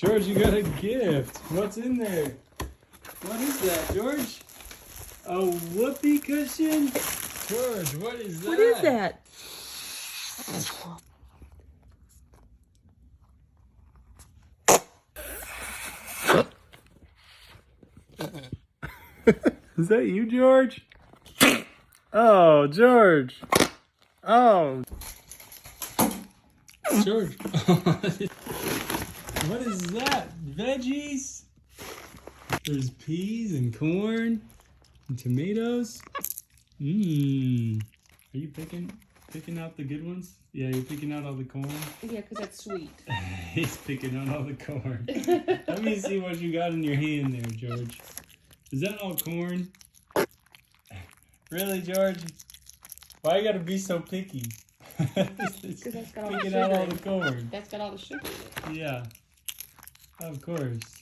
George, you got a gift. What's in there? What is that, George? A whoopee cushion? George, what is that? What is that? Is that you, George? Oh, George. Oh. George. What is that? Veggies? There's peas and corn and tomatoes. Mmm. Are you picking out the good ones? Yeah, you're picking out all the corn. Yeah, because that's sweet. He's picking out all the corn. Let me see what you got in your hand there, George. Is that all corn? Really, George? Why you gotta be so picky? Because that's got all the Picking sugar out all in the it. corn. That's got all the sugar in it. Yeah. Of course.